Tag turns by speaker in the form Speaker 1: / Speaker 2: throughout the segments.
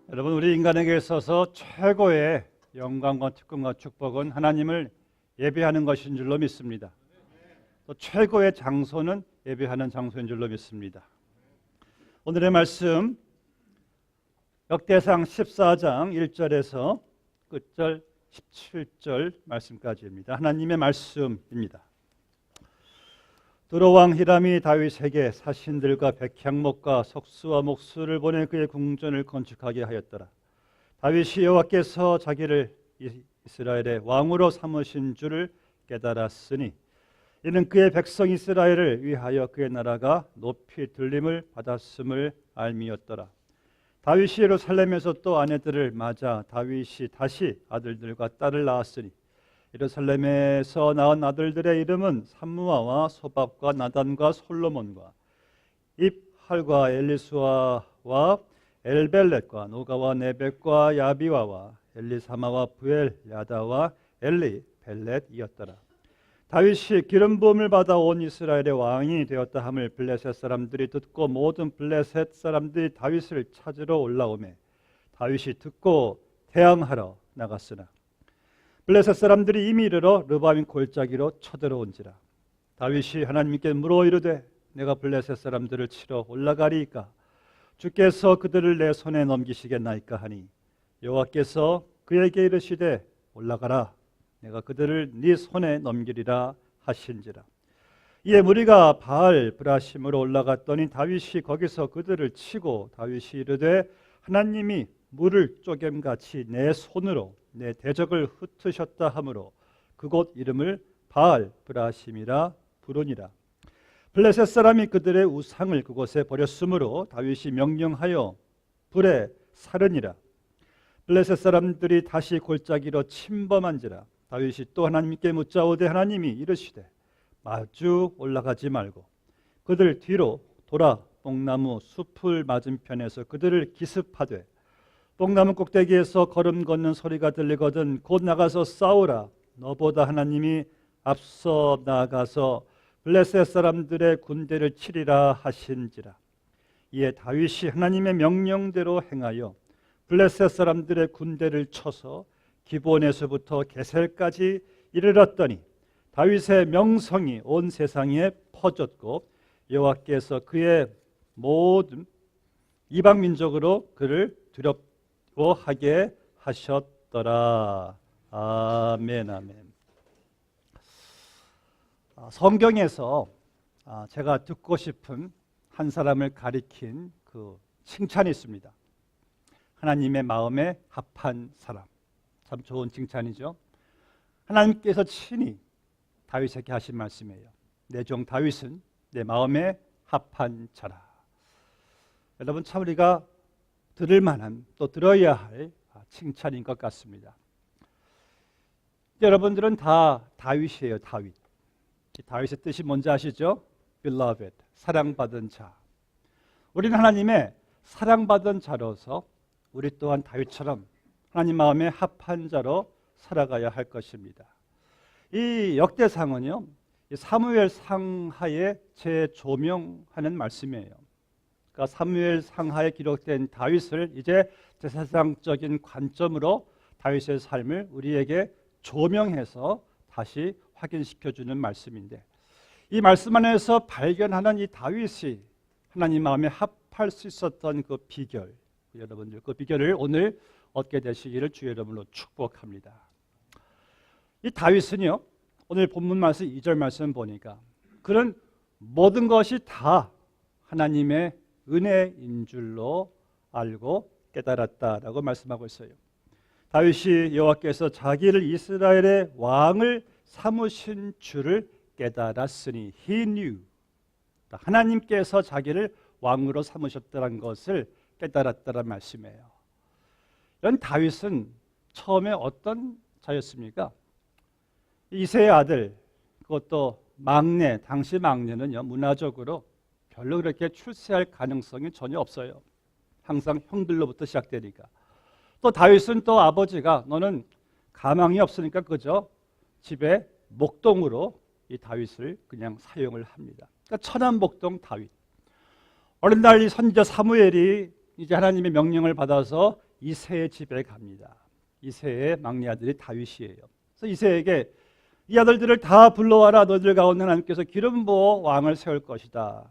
Speaker 1: 여러분, 우리 인간에게 있어서 최고의 영광과 특권과 축복은 하나님을 예배하는 것인 줄로 믿습니다. 또 최고의 장소는 예배하는 장소인 줄로 믿습니다. 오늘의 말씀 역대상 14장 1절에서 끝절 17절 말씀까지입니다. 하나님의 말씀입니다. 두로왕 히람이 다윗에게 사신들과 백향목과 석수와 목수를 보내 그의 궁전을 건축하게 하였더라. 다윗이 여호와께서 자기를 이스라엘의 왕으로 삼으신 줄을 깨달았으니 이는 그의 백성 이스라엘을 위하여 그의 나라가 높이 들림을 받았음을 알미였더라. 다윗이 예루살렘에서 또 아내들을 맞아 다윗이 다시 아들들과 딸을 낳았으니 예루살렘에서 낳은 아들들의 이름은 삼무아와 소밥과 나단과 솔로몬과 입할과 엘리수아와 엘벨렛과 노가와 네벡과 야비와와 엘리사마와 부엘 야다와 엘리 벨렛이었더라. 다윗이 기름 부음을 받아 온 이스라엘의 왕이 되었다 함을 블레셋 사람들이 듣고 모든 블레셋 사람들이 다윗을 찾으러 올라오매 다윗이 듣고 대항하러 나갔으나 블레셋 사람들이 이미 이르러 르바임 골짜기로 쳐들어온지라. 다윗이 하나님께 물어 이르되 내가 블레셋 사람들을 치러 올라가리이까 주께서 그들을 내 손에 넘기시겠나이까 하니 여호와께서 그에게 이르시되 올라가라 내가 그들을 네 손에 넘기리라 하신지라. 이에 무리가 바알 브라심으로 올라갔더니 다윗이 거기서 그들을 치고 다윗이 이르되 하나님이 물을 쪼겜같이 내 손으로 내 대적을 흩으셨다 하므로 그곳 이름을 바알 브라심이라 부르니라. 블레셋 사람이 그들의 우상을 그곳에 버렸으므로 다윗이 명령하여 불에 사르니라. 블레셋 사람들이 다시 골짜기로 침범한지라. 다윗이 또 하나님께 묻자오되 하나님이 이르시되 마주 올라가지 말고 그들 뒤로 돌아 뽕나무 숲을 맞은편에서 그들을 기습하되 뽕나무 꼭대기에서 걸음 걷는 소리가 들리거든 곧 나가서 싸우라. 너보다 하나님이 앞서 나가서 블레셋 사람들의 군대를 치리라 하신지라. 이에 다윗이 하나님의 명령대로 행하여 블레셋 사람들의 군대를 쳐서 기브온에서부터 게셀까지 이르렀더니 다윗의 명성이 온 세상에 퍼졌고 여호와께서 그의 모든 이방 민족으로 그를 두렵워하게 하셨더라. 아멘, 아멘. 성경에서 제가 듣고 싶은 한 사람을 가리킨 그 칭찬이 있습니다. 하나님의 마음에 합한 사람. 참 좋은 칭찬이죠. 하나님께서 친히 다윗에게 하신 말씀이에요. 내 종 다윗은 내 마음에 합한 자라. 여러분 참 우리가 들을 만한 또 들어야 할 칭찬인 것 같습니다. 여러분들은 다 다윗이에요. 다윗. 다윗의 뜻이 뭔지 아시죠? Beloved, 사랑받은 자. 우리는 하나님의 사랑받은 자로서 우리 또한 다윗처럼 하나님 마음에 합한 자로 살아가야 할 것입니다. 이 역대상은요, 사무엘 상하에 재조명하는 말씀이에요. 그러니까 사무엘 상하에 기록된 다윗을 이제 제사장적인 관점으로 다윗의 삶을 우리에게 조명해서 다시 확인시켜주는 말씀인데 이 말씀 안에서 발견하는 이 다윗이 하나님 마음에 합할 수 있었던 그 비결, 여러분들 그 비결을 오늘 얻게 되시기를 주의 이름으로 축복합니다. 이 다윗은요, 오늘 본문 말씀 2절 말씀 보니까 그는 모든 것이 다 하나님의 은혜인 줄로 알고 깨달았다라고 말씀하고 있어요. 다윗이 여호와께서 자기를 이스라엘의 왕을 삼으신 줄을 깨달았으니 he knew. 하나님께서 자기를 왕으로 삼으셨다는 것을 깨달았다는 말씀이에요. 이런 다윗은 처음에 어떤 자였습니까? 이새의 아들, 그것도 막내, 당시 막내는요, 문화적으로 별로 그렇게 출세할 가능성이 전혀 없어요. 항상 형들로부터 시작되니까. 또 다윗은 또 아버지가 너는 가망이 없으니까 그저 집에 목동으로 이 다윗을 그냥 사용을 합니다. 그러니까 천한목동 다윗. 어느 날 이 선지자 사무엘이 이제 하나님의 명령을 받아서 이새의 집에 갑니다. 이새의 막내 아들이 다윗이에요. 그래서 이새에게 이 아들들을 다 불러와라. 너희들 가운데 하나님께서 기름 부어 왕을 세울 것이다.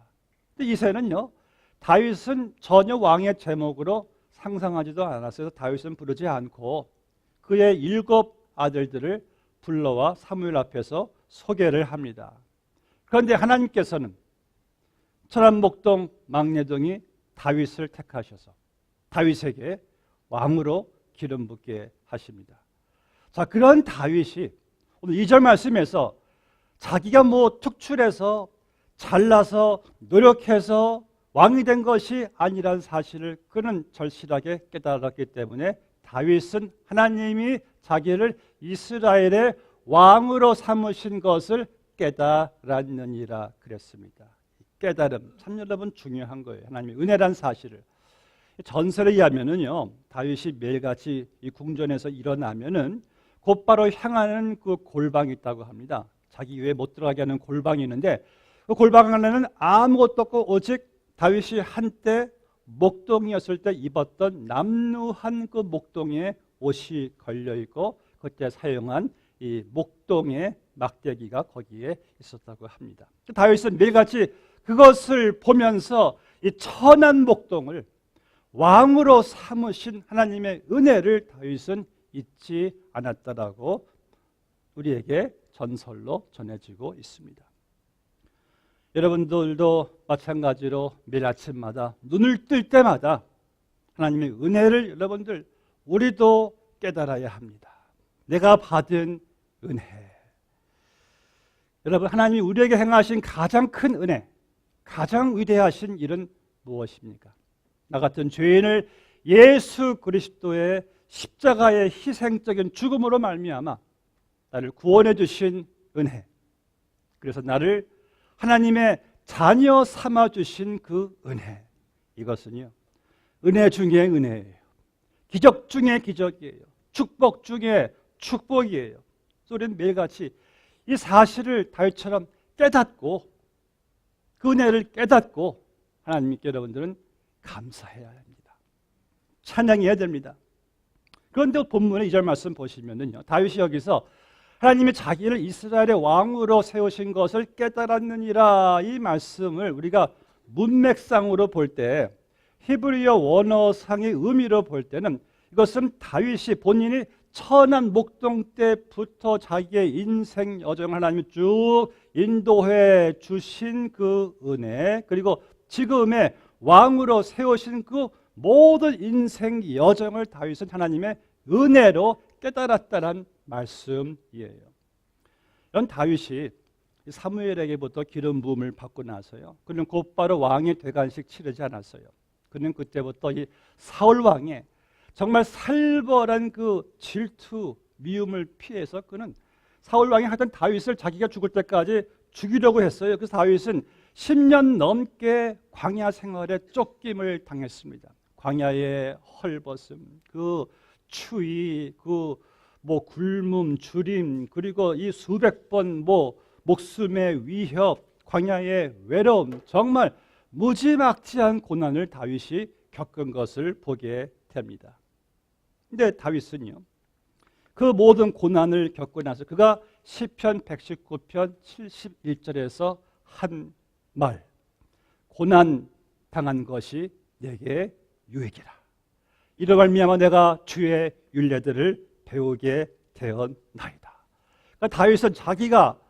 Speaker 1: 근데 이새는요, 다윗은 전혀 왕의 제목으로 상상하지도 않았어요. 다윗은 부르지 않고 그의 7 아들들을 불러와 사무엘 앞에서 소개를 합니다. 그런데 하나님께서는 천한 목동 막내동이 다윗을 택하셔서 다윗에게 왕으로 기름 붓게 하십니다. 자, 그런 다윗이 오늘 2절 말씀에서 자기가 뭐 특출해서 잘나서 노력해서 왕이 된 것이 아니란 사실을 그는 절실하게 깨달았기 때문에 다윗은 하나님이 자기를 이스라엘의 왕으로 삼으신 것을 깨달았느니라 그랬습니다. 깨달음 참 여러분 중요한 거예요. 하나님의 은혜란 사실을. 전설에 의하면은요, 다윗이 매일같이 이 궁전에서 일어나면은 곧바로 향하는 그 골방이 있다고 합니다. 자기 외에 못 들어가게 하는 골방이 있는데 그 골방 안에는 아무것도 없고 오직 다윗이 한때 목동이었을 때 입었던 남루한 그 목동에 옷이 걸려 있고 그때 사용한 이 목동의 막대기가 거기에 있었다고 합니다. 다윗은 매일같이 그것을 보면서 이 천한 목동을 왕으로 삼으신 하나님의 은혜를 다윗은 잊지 않았다라고 우리에게 전설로 전해지고 있습니다. 여러분들도 마찬가지로 매일 아침마다 눈을 뜰 때마다 하나님의 은혜를 여러분들 우리도 깨달아야 합니다. 내가 받은 은혜. 여러분, 하나님이 우리에게 행하신 가장 큰 은혜, 가장 위대하신 일은 무엇입니까? 나 같은 죄인을 예수 그리스도의 십자가의 희생적인 죽음으로 말미암아 나를 구원해 주신 은혜. 그래서 나를 하나님의 자녀 삼아 주신 그 은혜. 이것은요, 은혜 중에 은혜예요. 기적 중에 기적이에요. 축복 중에 축복이에요. 우리는 매일같이 이 사실을 다윗처럼 깨닫고 그 은혜를 깨닫고 하나님께 여러분들은 감사해야 합니다. 찬양해야 됩니다. 그런데 본문의 2절 말씀 보시면은요, 다윗이 여기서 하나님이 자기를 이스라엘의 왕으로 세우신 것을 깨달았느니라 이 말씀을 우리가 문맥상으로 볼 때 히브리어 원어상의 의미로 볼 때는 이것은 다윗이 본인이 천한 목동 때부터 자기의 인생 여정 하나님이 쭉 인도해 주신 그 은혜, 그리고 지금의 왕으로 세우신 그 모든 인생 여정을 다윗은 하나님의 은혜로 깨달았다는 말씀이에요. 이런 다윗이 사무엘에게부터 기름 부음을 받고 나서요, 그는 곧바로 왕의 대관식 치르지 않았어요. 그는 그때부터 이 사울 왕의 정말 살벌한 그 질투, 미움을 피해서 그는 사울 왕이 하던 다윗을 자기가 죽을 때까지 죽이려고 했어요. 그래서 다윗은 10년 넘게 광야 생활에 쫓김을 당했습니다. 광야의 헐벗음, 그 추위, 그 굶음, 주림, 그리고 이 수백 번 목숨의 위협, 광야의 외로움, 정말 무지막지한 고난을 다윗이 겪은 것을 보게 됩니다. 근데 다윗은요, 그 모든 고난을 겪고 나서 그가 시편 119편 71절에서 한 말, 고난 당한 것이 내게 유익이라. 이로 말미암아 내가 주의 율례들을 배우게 되었나이다. 그러니까 다윗은 자기가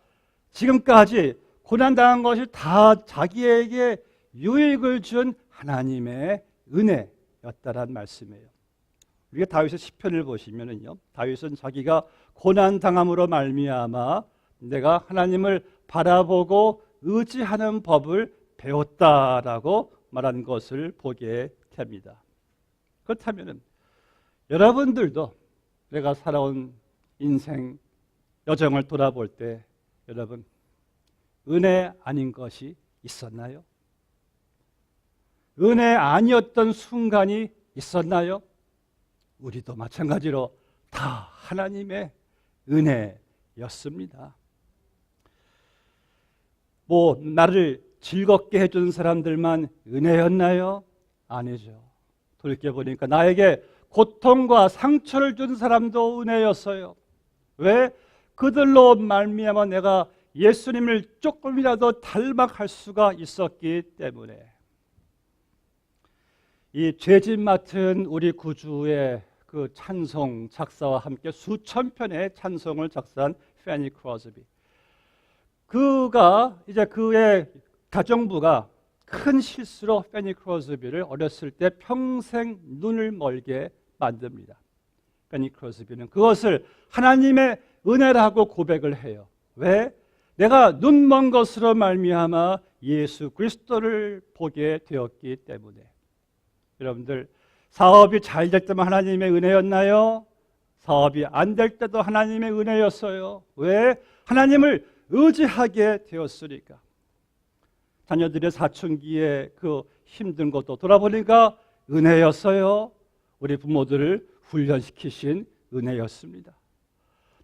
Speaker 1: 지금까지 고난 당한 것이 다 자기에게 유익을 준 하나님의 은혜였다란 말씀이에요. 우리가 다윗의 시편을 보시면은요, 다윗은 자기가 고난 당함으로 말미암아 내가 하나님을 바라보고 의지하는 법을 배웠다라고 말한 것을 보게 됩니다. 그렇다면은 여러분들도 내가 살아온 인생 여정을 돌아볼 때 여러분 은혜 아닌 것이 있었나요? 은혜 아니었던 순간이 있었나요? 우리도 마찬가지로 다 하나님의 은혜였습니다. 나를 즐겁게 해준 사람들만 은혜였나요? 아니죠. 돌이켜보니까 나에게 고통과 상처를 준 사람도 은혜였어요. 왜? 그들로 말미암아 내가 예수님을 조금이라도 닮아갈 수가 있었기 때문에. 이 죄짐 맡은 우리 구주의 그 찬송 작사와 함께 수천 편의 찬송을 작사한 패니 크로스비. 그가 이제 그의 가정부가 큰 실수로 패니 크로스비를 어렸을 때 평생 눈을 멀게 만듭니다. 패니 크로스비는 그것을 하나님의 은혜라고 고백을 해요. 왜? 내가 눈먼 것으로 말미암아 예수 그리스도를 보게 되었기 때문에. 여러분들, 사업이 잘 될 때만 하나님의 은혜였나요? 사업이 안 될 때도 하나님의 은혜였어요. 왜? 하나님을 의지하게 되었으니까. 자녀들의 사춘기에 그 힘든 것도 돌아보니까 은혜였어요. 우리 부모들을 훈련시키신 은혜였습니다.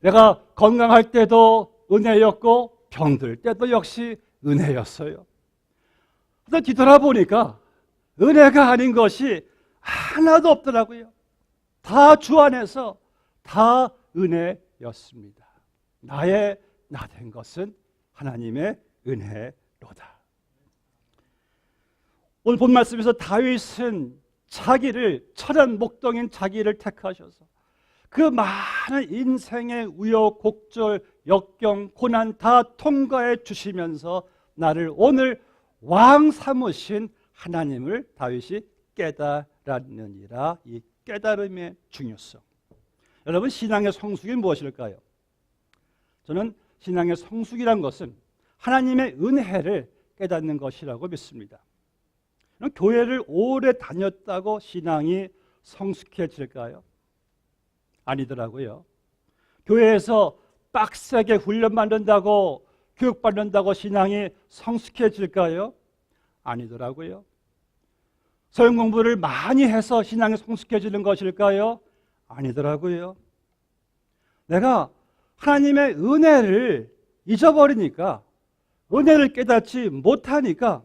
Speaker 1: 내가 건강할 때도 은혜였고 병들 때도 역시 은혜였어요. 그래서 뒤돌아보니까 은혜가 아닌 것이 하나도 없더라고요. 다 주 안에서 다 은혜였습니다. 나의 나 된 것은 하나님의 은혜로다. 오늘 본 말씀에서 다윗은 자기를 철한 목동인 자기를 택하셔서 그 많은 인생의 우여곡절, 역경, 고난 다 통과해 주시면서 나를 오늘 왕 삼으신 하나님을 다윗이 깨달았느니라. 이 깨달음의 중요성. 여러분, 신앙의 성숙이 무엇일까요? 저는 신앙의 성숙이란 것은 하나님의 은혜를 깨닫는 것이라고 믿습니다. 교회를 오래 다녔다고 신앙이 성숙해질까요? 아니더라고요. 교회에서 빡세게 훈련받는다고 교육받는다고 신앙이 성숙해질까요? 아니더라고요. 성경 공부를 많이 해서 신앙이 성숙해지는 것일까요? 아니더라고요. 내가 하나님의 은혜를 잊어버리니까, 은혜를 깨닫지 못하니까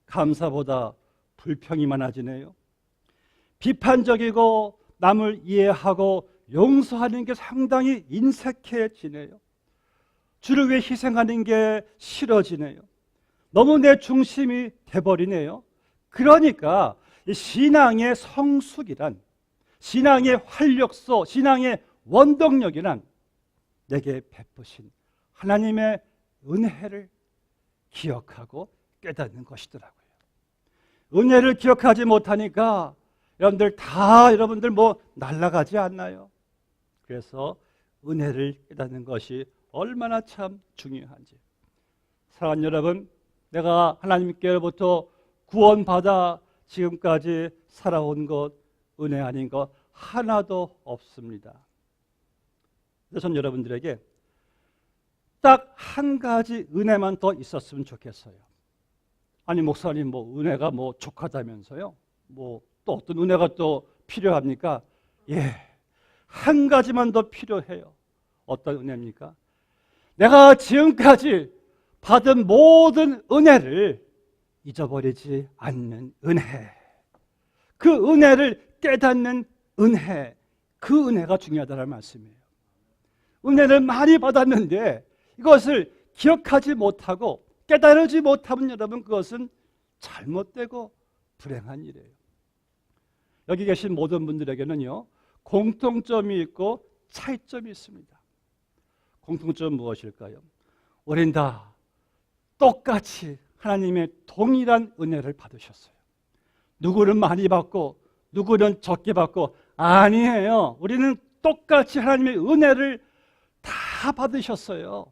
Speaker 1: 감사보다 불평이 많아지네요. 비판적이고 남을 이해하고 용서하는 게 상당히 인색해지네요. 주를 위해 희생하는 게 싫어지네요. 너무 내 중심이 돼버리네요. 그러니까 신앙의 성숙이란, 신앙의 활력소, 신앙의 원동력이란 내게 베푸신 하나님의 은혜를 기억하고 깨닫는 것이더라고요. 은혜를 기억하지 못하니까 여러분들 뭐 날아가지 않나요? 그래서 은혜를 깨닫는 것이 얼마나 참 중요한지. 사랑하는 여러분, 내가 하나님께로부터 구원받아 지금까지 살아온 것, 은혜 아닌 것 하나도 없습니다. 그래서 전 여러분들에게 딱 한 가지 은혜만 더 있었으면 좋겠어요. 아니, 목사님 뭐 은혜가 뭐 족하다면서요? 뭐 또 어떤 은혜가 또 필요합니까? 예, 한 가지만 더 필요해요. 어떤 은혜입니까? 내가 지금까지 받은 모든 은혜를 잊어버리지 않는 은혜, 그 은혜를 깨닫는 은혜, 그 은혜가 중요하다는 말씀이에요. 은혜를 많이 받았는데 이것을 기억하지 못하고 깨달지 못하면 여러분, 그것은 잘못되고 불행한 일이에요. 여기 계신 모든 분들에게는요, 공통점이 있고 차이점이 있습니다. 공통점은 무엇일까요? 우린 다 똑같이 하나님의 동일한 은혜를 받으셨어요. 누구는 많이 받고 누구는 적게 받고 아니에요. 우리는 똑같이 하나님의 은혜를 다 받으셨어요.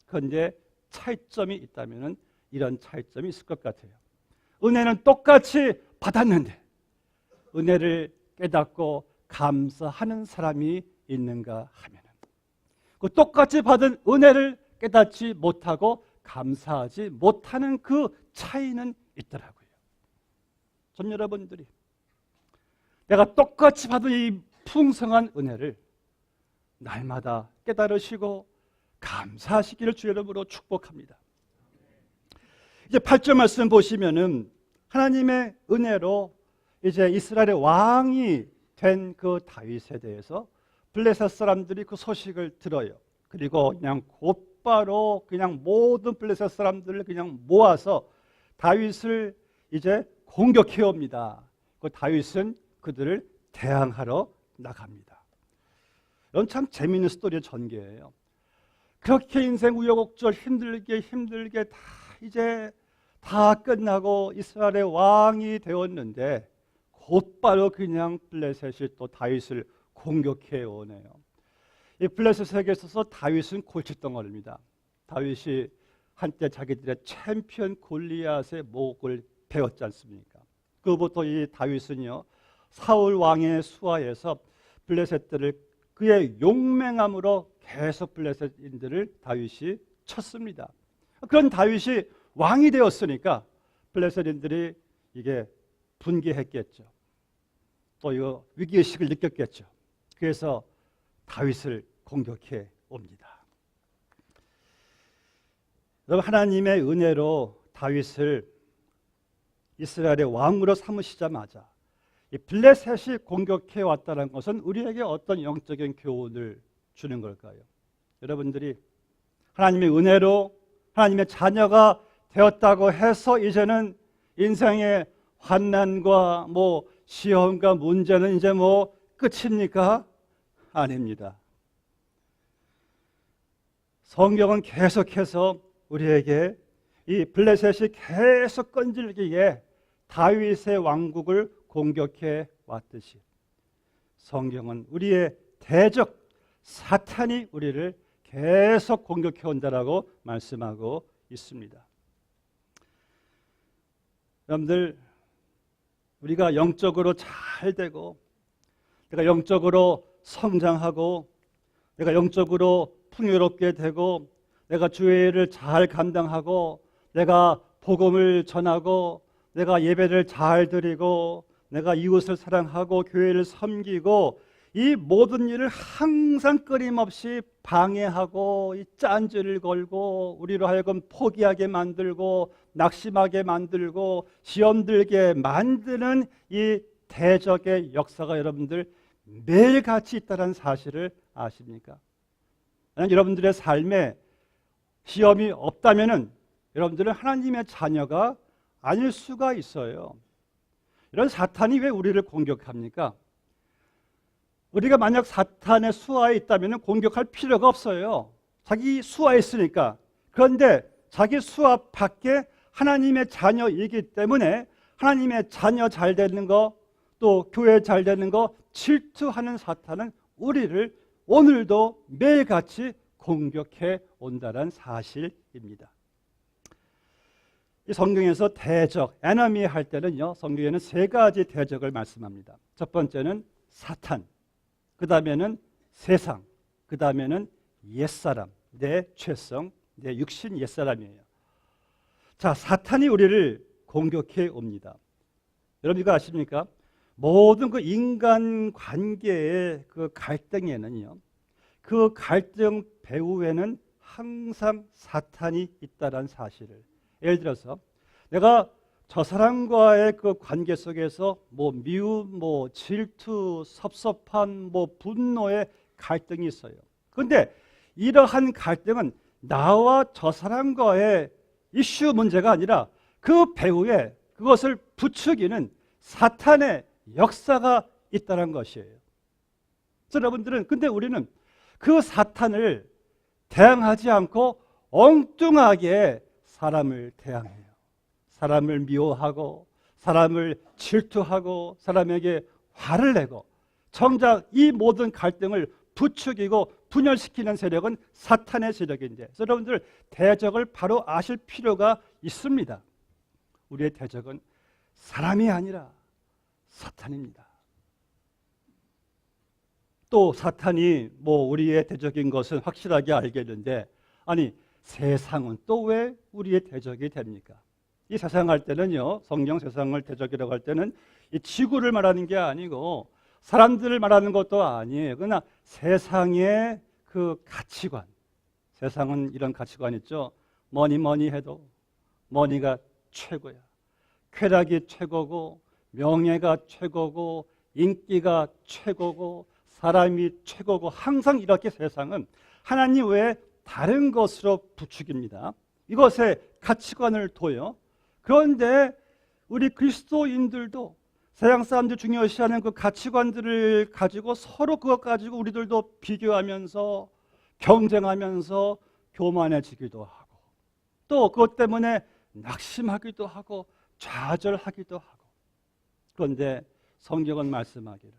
Speaker 1: 그런데 차이점이 있다면 이런 차이점이 있을 것 같아요. 은혜는 똑같이 받았는데 은혜를 깨닫고 감사하는 사람이 있는가 하면 그 똑같이 받은 은혜를 깨닫지 못하고 감사하지 못하는 그 차이는 있더라고요. 전 여러분들이 내가 똑같이 받은 이 풍성한 은혜를 날마다 깨달으시고 감사하시기를 주 이름으로 축복합니다. 이제 8절 말씀 보시면은 하나님의 은혜로 이제 이스라엘의 왕이 된 그 다윗에 대해서 블레셋 사람들이 그 소식을 들어요. 그리고 그냥 곧바로 그냥 모든 블레셋 사람들을 그냥 모아서 다윗을 이제 공격해 옵니다. 그 다윗은 그들을 대항하러 나갑니다. 이건 참 재미있는 스토리의 전개예요. 그렇게 인생 우여곡절 힘들게 다 이제 다 끝나고 이스라엘의 왕이 되었는데 곧바로 그냥 블레셋이 또 다윗을 공격해 오네요. 이 블레셋에게 있어서 다윗은 골칫덩어리입니다. 다윗이 한때 자기들의 챔피언 골리앗의 목을 베었지 않습니까? 그부터 이 다윗은요, 사울 왕의 수하에서 블레셋들을 그의 용맹함으로 계속 블레셋인들을 다윗이 쳤습니다. 그런 다윗이 왕이 되었으니까 블레셋인들이 이게 분개했겠죠. 또 이거 위기의식을 느꼈겠죠. 그래서 다윗을 공격해 옵니다. 여러분, 하나님의 은혜로 다윗을 이스라엘의 왕으로 삼으시자마자 이 블레셋이 공격해 왔다는 것은 우리에게 어떤 영적인 교훈을 주는 걸까요? 여러분들이 하나님의 은혜로 하나님의 자녀가 되었다고 해서 이제는 인생의 환난과 시험과 문제는 이제 끝입니까? 아닙니다. 성경은 계속해서 우리에게 이 블레셋이 계속 끈질기게 다윗의 왕국을 공격해 왔듯이 성경은 우리의 대적 사탄이 우리를 계속 공격해 온다라고 말씀하고 있습니다. 여러분들, 우리가 영적으로 잘 되고 내가 영적으로 성장하고 내가 영적으로 풍요롭게 되고 내가 주의 일을 잘 감당하고 내가 복음을 전하고 내가 예배를 잘 드리고 내가 이웃을 사랑하고 교회를 섬기고 이 모든 일을 항상 끊임없이 방해하고 이 짠지를 걸고 우리로 하여금 포기하게 만들고 낙심하게 만들고 시험 들게 만드는 이 대적의 역사가 여러분들 매일같이 있다는 사실을 아십니까? 여러분들의 삶에 시험이 없다면은 여러분들은 하나님의 자녀가 아닐 수가 있어요. 이런 사탄이 왜 우리를 공격합니까? 우리가 만약 사탄의 수하에 있다면 공격할 필요가 없어요. 자기 수하에 있으니까. 그런데 자기 수하 밖에 하나님의 자녀이기 때문에 하나님의 자녀 잘 되는 거, 또 교회 잘 되는 거 질투하는 사탄은 우리를 오늘도 매일같이 공격해 온다는 사실입니다. 이 성경에서 대적, 에너미 할 때는요, 성경에는 세 가지 대적을 말씀합니다. 첫 번째는 사탄, 그 다음에는 세상, 그 다음에는 옛사람, 내 죄성, 내 육신 옛사람이에요. 자, 사탄이 우리를 공격해 옵니다. 여러분 이거 아십니까? 모든 그 인간 관계의 그 갈등에는요, 그 갈등 배후에는 항상 사탄이 있다는 사실을, 예를 들어서 내가 저 사람과의 그 관계 속에서 미움, 질투, 섭섭한, 분노의 갈등이 있어요. 그런데 이러한 갈등은 나와 저 사람과의 이슈 문제가 아니라 그 배후에 그것을 부추기는 사탄의 역사가 있다는 것이에요. 그래서 여러분들은, 근데 우리는 그 사탄을 대항하지 않고 엉뚱하게 사람을 대항해요. 사람을 미워하고 사람을 질투하고 사람에게 화를 내고, 정작 이 모든 갈등을 부추기고 분열시키는 세력은 사탄의 세력인데, 여러분들 대적을 바로 아실 필요가 있습니다. 우리의 대적은 사람이 아니라 사탄입니다. 또 사탄이 우리의 대적인 것은 확실하게 알겠는데, 아니 세상은 또 왜 우리의 대적이 됩니까? 이 세상 할 때는요, 성경 세상을 대적이라고 할 때는 이 지구를 말하는 게 아니고 사람들을 말하는 것도 아니에요. 그러나 세상의 그 가치관, 세상은 이런 가치관 있죠. 뭐니 해도 머니가 최고야. 쾌락이 최고고 명예가 최고고 인기가 최고고 사람이 최고고 항상 이렇게 세상은 하나님 외에 다른 것으로 부추깁니다. 이것에 가치관을 둬요. 그런데 우리 그리스도인들도 세상 사람들이 중요시하는 그 가치관들을 가지고 서로 그것 가지고 우리들도 비교하면서 경쟁하면서 교만해지기도 하고 또 그것 때문에 낙심하기도 하고 좌절하기도 하고 그런데 성경은 말씀하기를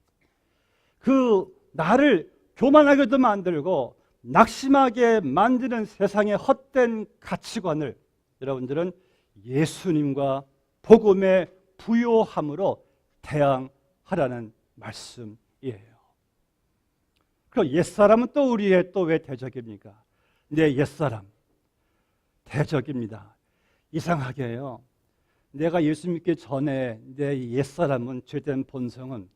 Speaker 1: 그 나를 교만하게도 만들고 낙심하게 만드는 세상의 헛된 가치관을 여러분들은 예수님과 복음의 부요함으로 대항하라는 말씀이에요. 그럼 옛사람은 또 우리의 또 왜 대적입니까? 내 옛사람 대적입니다. 이상하게요. 내가 예수 믿기 전에 내 옛사람은 죄된 본성은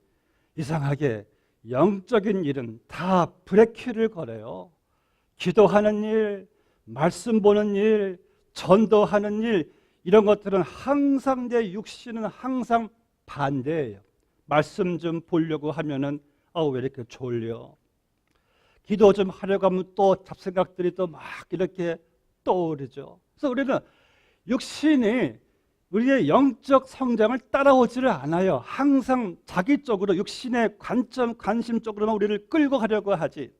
Speaker 1: 이상하게 영적인 일은 다 브레이크를 걸어요. 기도하는 일, 말씀 보는 일, 전도하는 일 이런 것들은 항상 내 육신은 항상 반대예요. 말씀 좀 보려고 하면은 왜 이렇게 졸려? 기도 좀 하려고 하면 또 잡생각들이 또 막 이렇게 떠오르죠. 그래서 우리는 육신이 우리의 영적 성장을 따라오지를 않아요. 항상 자기 쪽으로 육신의 관점, 관심 쪽으로만 우리를 끌고 가려고 하지.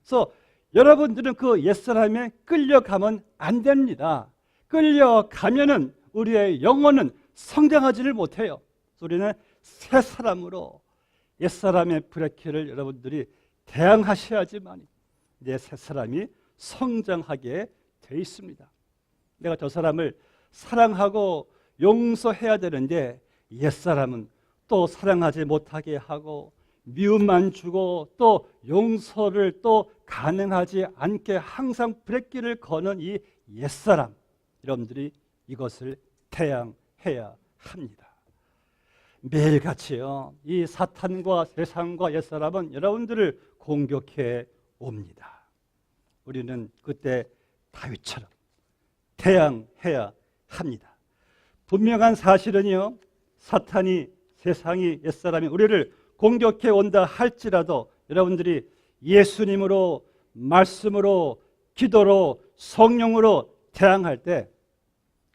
Speaker 1: 그래서 여러분들은 그 옛사람에 끌려가면 안 됩니다. 끌려가면은 우리의 영혼은 성장하지를 못해요. 그래서 우리는 새 사람으로 옛사람의 브레이크를 여러분들이 대항하셔야지만 이제 새 사람이 성장하게 돼 있습니다. 내가 저 사람을 사랑하고 용서해야 되는데 옛사람은 또 사랑하지 못하게 하고 미움만 주고 또 용서를 또 가능하지 않게 항상 브레이크를 거는 이 옛사람 여러분들이 이것을 대항해야 합니다. 매일같이요 이 사탄과 세상과 옛사람은 여러분들을 공격해 옵니다. 우리는 그때 다윗처럼 대항해야 합니다. 분명한 사실은요 사탄이 세상이 옛사람이 우리를 공격해 온다 할지라도 여러분들이 예수님으로 말씀으로 기도로 성령으로 대항할 때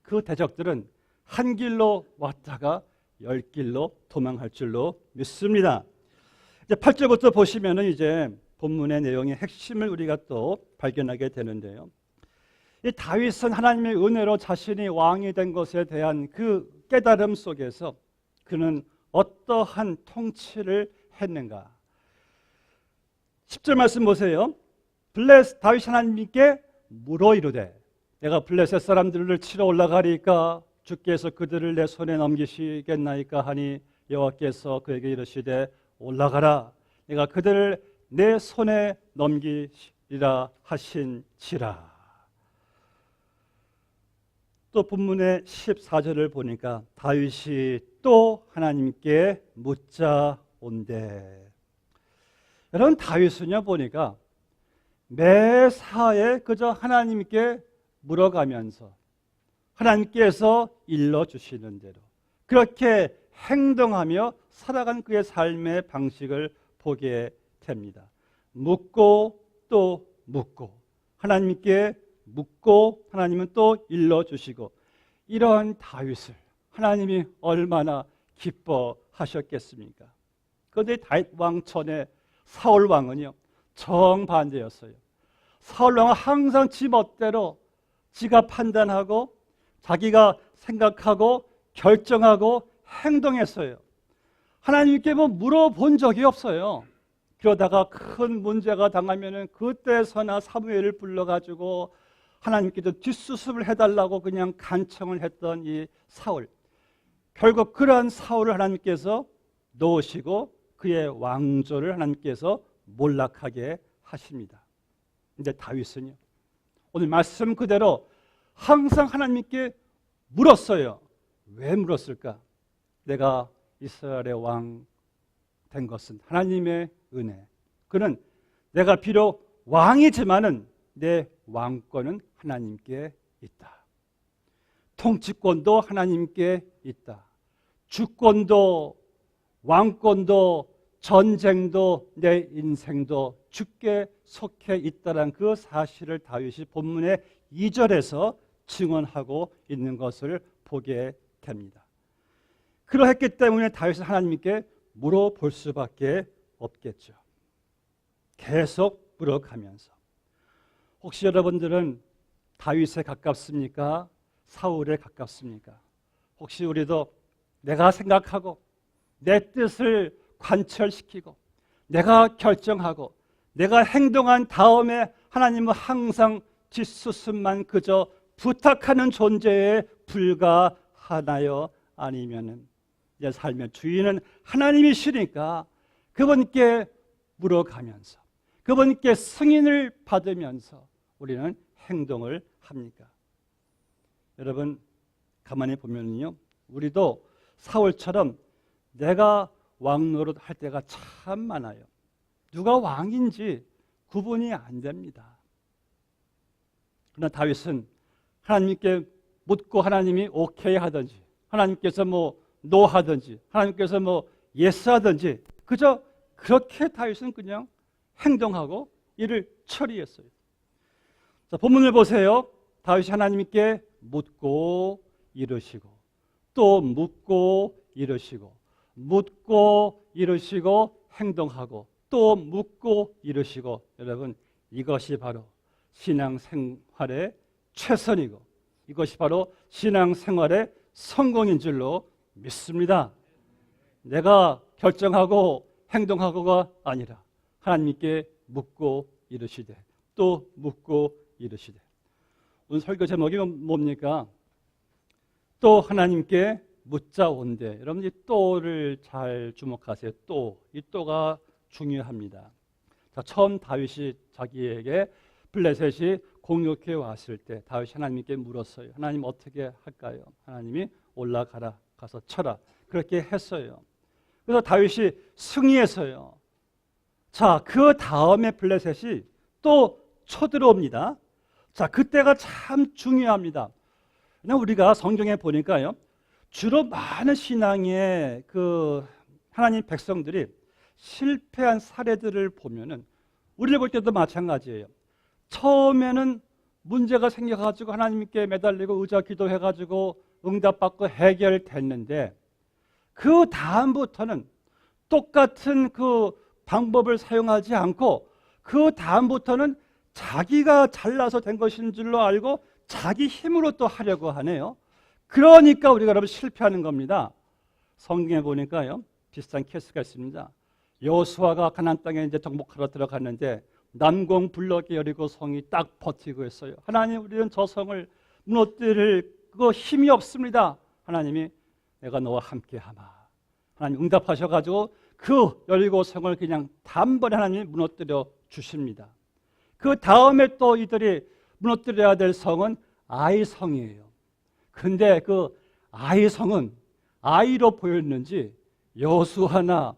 Speaker 1: 그 대적들은 한 길로 왔다가 열 길로 도망할 줄로 믿습니다. 이제 8절부터 보시면은 이제 본문의 내용의 핵심을 우리가 또 발견하게 되는데요. 이 다윗은 하나님의 은혜로 자신이 왕이 된 것에 대한 그 깨달음 속에서 그는 어떠한 통치를 했는가? 10절 말씀 보세요. 다윗이 하나님께 물어 이르되 내가 블레셋 사람들을 치러 올라가리까 주께서 그들을 내 손에 넘기시겠나이까 하니 여호와께서 그에게 이르시되 올라가라 내가 그들을 내 손에 넘기리라 하신지라. 또 본문의 14절을 보니까 다윗이 또 하나님께 묻자온대. 여러분 다윗은요 보니까 매사에 그저 하나님께 물어가면서 하나님께서 일러주시는 대로 그렇게 행동하며 살아간 그의 삶의 방식을 보게 됩니다. 묻고 또 묻고 하나님께 묻고 하나님은 또 일러주시고 이러한 다윗을 하나님이 얼마나 기뻐하셨겠습니까? 그런데 다윗 왕 전에 사울 왕은요 정반대였어요. 사울 왕은 항상 지 멋대로 지가 판단하고 자기가 생각하고 결정하고 행동했어요. 하나님께 뭐 물어본 적이 없어요. 그러다가 큰 문제가 당하면은 그때서나 사무엘을 불러가지고 하나님께서 뒷수습을 해달라고 그냥 간청을 했던 이 사울. 결국 그러한 사울을 하나님께서 놓으시고 그의 왕조를 하나님께서 몰락하게 하십니다. 근데 다윗은요 오늘 말씀 그대로 항상 하나님께 물었어요. 왜 물었을까? 내가 이스라엘의 왕 된 것은 하나님의 은혜. 그는 내가 비록 왕이지만은 내 왕권은 하나님께 있다. 통치권도 하나님께 있다. 주권도 왕권도 전쟁도 내 인생도 주께 속해 있다는 그 사실을 다윗이 본문의 2절에서 증언하고 있는 것을 보게 됩니다. 그러했기 때문에 다윗은 하나님께 물어볼 수밖에 없겠죠. 계속 물어가면서 혹시 여러분들은 다윗에 가깝습니까? 사울에 가깝습니까? 혹시 우리도 내가 생각하고 내 뜻을 관철시키고 내가 결정하고 내가 행동한 다음에 하나님은 항상 뒷수습만 그저 부탁하는 존재에 불과하나요? 아니면은 내 삶의 주인은 하나님이시니까 그분께 물어가면서 그분께 승인을 받으면서 우리는 행동을 합니까? 여러분 가만히 보면요, 우리도 사울처럼 내가 왕 노릇 할 때가 참 많아요. 누가 왕인지 구분이 안 됩니다. 그러나 다윗은 하나님께 묻고 하나님이 오케이 하든지 하나님께서 노 하든지 하나님께서 예스 하든지 그저 그렇게 다윗은 그냥 행동하고 일을 처리했어요. 자, 본문을 보세요. 다윗이 하나님께 묻고 이르시고 또 묻고 이르시고 묻고 이르시고 행동하고 또 묻고 이르시고, 여러분 이것이 바로 신앙생활의 최선이고 이것이 바로 신앙생활의 성공인 줄로 믿습니다. 내가 결정하고 행동하고가 아니라 하나님께 묻고 이르시되 또 묻고 이르시되. 오늘 설교 제목이 뭡니까? 또 하나님께 묻자온대. 여러분 이 또를 잘 주목하세요. 또, 이 또가 중요합니다. 자, 처음 다윗이 자기에게 블레셋이 공격해 왔을 때 다윗이 하나님께 물었어요. 하나님 어떻게 할까요? 하나님이 올라가라, 가서 쳐라, 그렇게 했어요. 그래서 다윗이 승리했어요. 자, 그 다음에 블레셋이 또 쳐들어옵니다. 자, 그때가 참 중요합니다. 우리가 성경에 보니까요, 주로 많은 신앙의 그 하나님 백성들이 실패한 사례들을 보면은 우리를 볼 때도 마찬가지예요. 처음에는 문제가 생겨가지고 하나님께 매달리고 의자 기도해가지고 응답받고 해결됐는데 그 다음부터는 똑같은 그 방법을 사용하지 않고 그 다음부터는 자기가 잘나서 된 것인 줄로 알고 자기 힘으로 또 하려고 하네요. 그러니까 우리가 여러분 실패하는 겁니다. 성경에 보니까요, 비슷한 케이스가 있습니다. 여호수아가 가나안 땅에 이제 정복하러 들어갔는데 남공 블럭이 여리고 성이 딱 버티고 있어요. 하나님, 우리는 저 성을 무너뜨릴 그 힘이 없습니다. 하나님이 내가 너와 함께하마. 하나님 응답하셔가지고 그 여리고 성을 그냥 단번에 하나님이 무너뜨려 주십니다. 그 다음에 또 이들이 무너뜨려야 될 성은 아이 성이에요. 근데 그 아이 성은 아이로 보였는지 여호수아나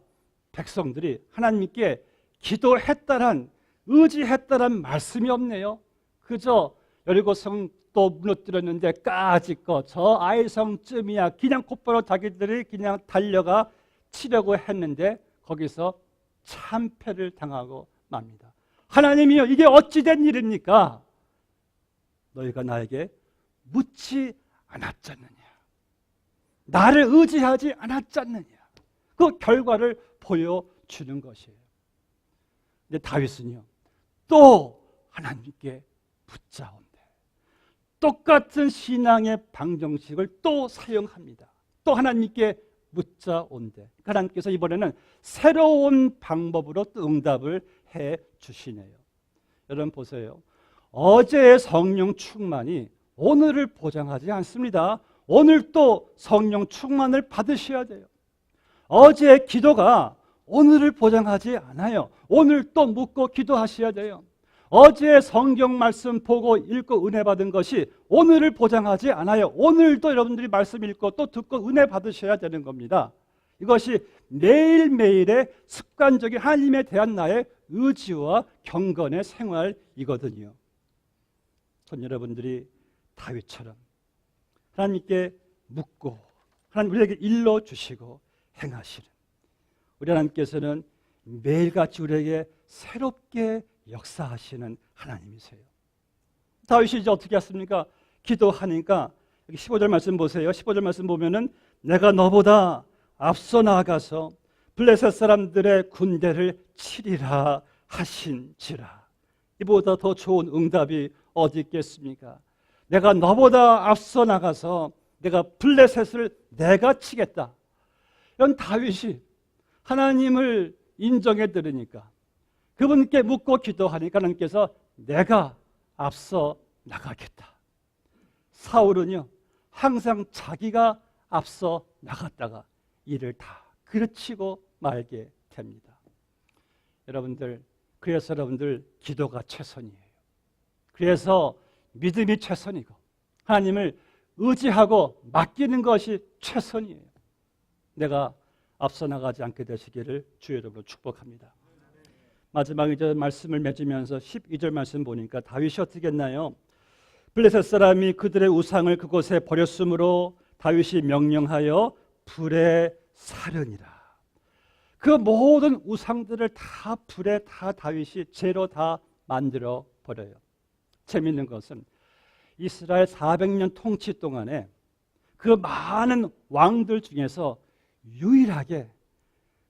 Speaker 1: 백성들이 하나님께 기도했다란, 의지했다란 말씀이 없네요. 그저 여리고 성 또 무너뜨렸는데 까짓거 저 아이 성쯤이야 그냥 곧바로 자기들이 그냥 달려가 치려고 했는데 거기서 참패를 당하고 맙니다. 하나님이여, 이게 어찌된 일입니까? 너희가 나에게 묻지 않았잖느냐, 나를 의지하지 않았잖느냐. 그 결과를 보여주는 것이에요. 근데 다윗은요, 또 하나님께 묻자온대. 똑같은 신앙의 방정식을 또 사용합니다. 또 하나님께 묻자온대. 하나님께서 이번에는 새로운 방법으로 또 응답을 해 주시네요. 여러분 보세요. 어제의 성령 충만이 오늘을 보장하지 않습니다. 오늘 또 성령 충만을 받으셔야 돼요. 어제의 기도가 오늘을 보장하지 않아요. 오늘 또 묻고 기도하셔야 돼요. 어제의 성경 말씀 보고 읽고 은혜 받은 것이 오늘을 보장하지 않아요. 오늘도 여러분들이 말씀 읽고 또 듣고 은혜 받으셔야 되는 겁니다. 이것이 매일매일의 습관적인 하나님에 대한 나의 의지와 경건의 생활이거든요. 전 여러분들이 다윗처럼 하나님께 묻고 하나님 우리에게 일러주시고 행하시는 우리 하나님께서는 매일같이 우리에게 새롭게 역사하시는 하나님이세요. 다윗이 이제 어떻게 했습니까? 기도하니까 여기 15절 말씀 보세요. 15절 말씀 보면은 내가 너보다 앞서 나아가서 블레셋 사람들의 군대를 치리라 하신지라. 이보다 더 좋은 응답이 어디 있겠습니까? 내가 너보다 앞서 나가서 내가 블레셋을 내가 치겠다. 이런 다윗이 하나님을 인정해 들으니까 그분께 묻고 기도하니까 하나님께서 내가 앞서 나가겠다. 사울은요 항상 자기가 앞서 나갔다가 이를 다 그르치고 말게 됩니다. 여러분들, 그래서 여러분들 기도가 최선이에요. 그래서 믿음이 최선이고 하나님을 의지하고 맡기는 것이 최선이에요. 내가 앞서 나가지 않게 되시기를 주의 이름으로 축복합니다. 마지막 이제 말씀을 맺으면서 12절 말씀 보니까 다윗이 어떻게 했나요? 블레셋 사람이 그들의 우상을 그곳에 버렸으므로 다윗이 명령하여 불에 사르니라. 그 모든 우상들을 다 불에 다 다윗이 재로 다 만들어 버려요. 재미있는 것은 이스라엘 400년 통치 동안에 그 많은 왕들 중에서 유일하게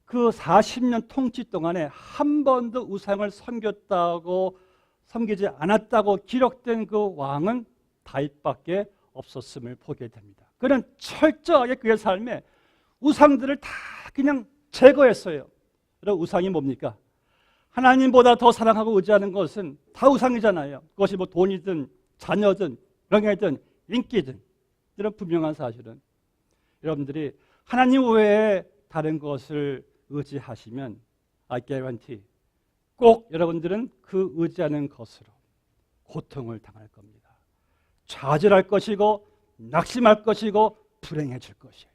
Speaker 1: 그 40년 통치 동안에 한 번도 우상을 섬기지 않았다고 기록된 그 왕은 다윗밖에 없었음을 보게 됩니다. 그는 철저하게 그의 삶에 우상들을 다 그냥 제거했어요. 그럼 우상이 뭡니까? 하나님보다 더 사랑하고 의지하는 것은 다 우상이잖아요. 그것이 뭐 돈이든 자녀든 명예든 인기든 이런 분명한 사실은 여러분들이 하나님 외에 다른 것을 의지하시면 I guarantee 꼭 여러분들은 그 의지하는 것으로 고통을 당할 겁니다. 좌절할 것이고 낙심할 것이고 불행해질 것이에요.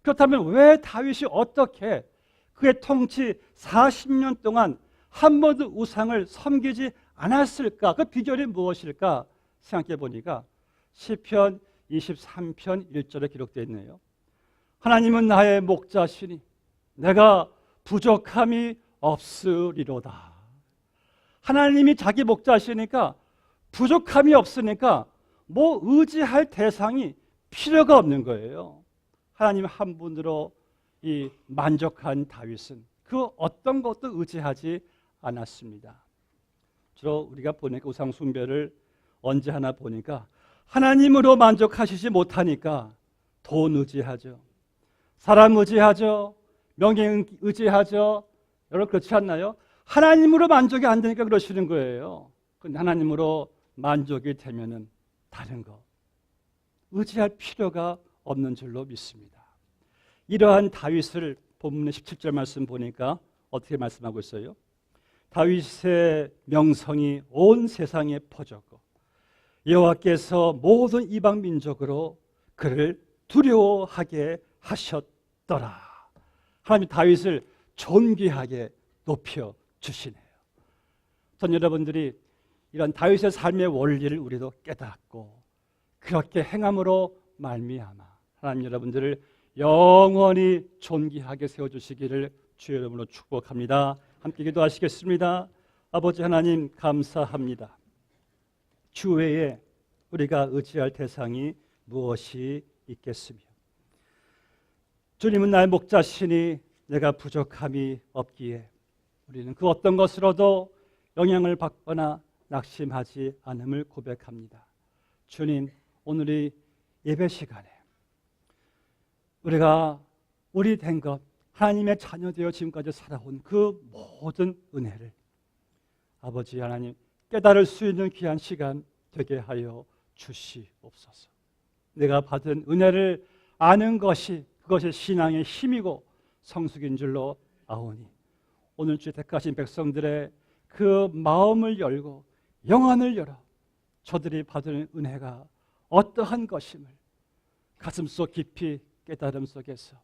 Speaker 1: 그렇다면 왜 다윗이 어떻게 그의 통치 40년 동안 한 번도 우상을 섬기지 않았을까? 그 비결이 무엇일까? 생각해 보니까 시편 23편 1절에 기록되어 있네요. 하나님은 나의 목자시니 내가 부족함이 없으리로다. 하나님이 자기 목자시니까 부족함이 없으니까 뭐 의지할 대상이 필요가 없는 거예요. 하나님 한 분으로 이 만족한 다윗은 그 어떤 것도 의지하지 않았습니다. 주로 우리가 보니까 우상 숭배를 언제 하나 보니까 하나님으로 만족하시지 못하니까 돈 의지하죠. 사람 의지하죠. 명예 의지하죠. 여러분 그렇지 않나요? 하나님으로 만족이 안 되니까 그러시는 거예요. 근데 하나님으로 만족이 되면은 다른 거 의지할 필요가 없는 줄로 믿습니다. 이러한 다윗을 본문의 17절 말씀 보니까 어떻게 말씀하고 있어요? 다윗의 명성이 온 세상에 퍼졌고 여호와께서 모든 이방 민족으로 그를 두려워하게 하셨더라. 하나님 다윗을 존귀하게 높여 주시네요. 전 여러분들이 이런 다윗의 삶의 원리를 우리도 깨닫고 그렇게 행함으로 말미암아 하나님 여러분들을 영원히 존귀하게 세워주시기를 주의 이름으로 축복합니다. 함께 기도하시겠습니다. 아버지 하나님 감사합니다. 주 외에 우리가 의지할 대상이 무엇이 있겠으며 주님은 나의 목자시니 내가 부족함이 없기에 우리는 그 어떤 것으로도 영향을 받거나 낙심하지 않음을 고백합니다. 주님, 오늘이 예배 시간에 우리가 우리 된 것, 하나님의 자녀 되어 지금까지 살아온 그 모든 은혜를 아버지 하나님 깨달을 수 있는 귀한 시간 되게 하여 주시옵소서. 내가 받은 은혜를 아는 것이 그것이 신앙의 힘이고 성숙인 줄로 아오니 오늘 주 택하신 백성들의 그 마음을 열고 영안을 열어 저들이 받은 은혜가 어떠한 것임을 가슴속 깊이 깨달음 속에서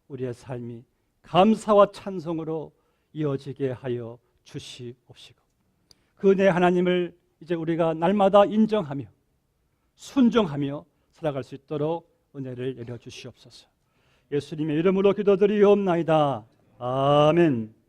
Speaker 1: 우리의 삶이 감사와 찬송으로 이어지게 하여 주시옵시고 그 은혜 하나님을 이제 우리가 날마다 인정하며 순종하며 살아갈 수 있도록 은혜를 내려 주시옵소서. 예수님의 이름으로 기도드리옵나이다. 아멘.